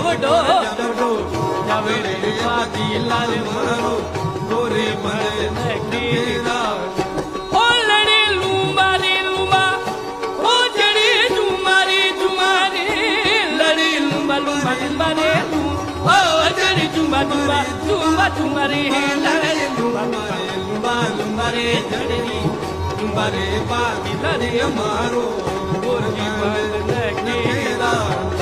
જવડો જાવે રે પાટી લાલ મારો ગોરી મને કેરા ઓ લડી લુંબારી લુંબા ઓ જડી ચુમારી ચુમારી લડી લુંબા લુંબા લુંબા રે ઓ જડી ચુમા ચુમા ચુમા ચુમારી લડી લુંબા લુંબા લુંબા રે જડી લુંબા રે પાટી લાલ મારો ગોરી મને કેરા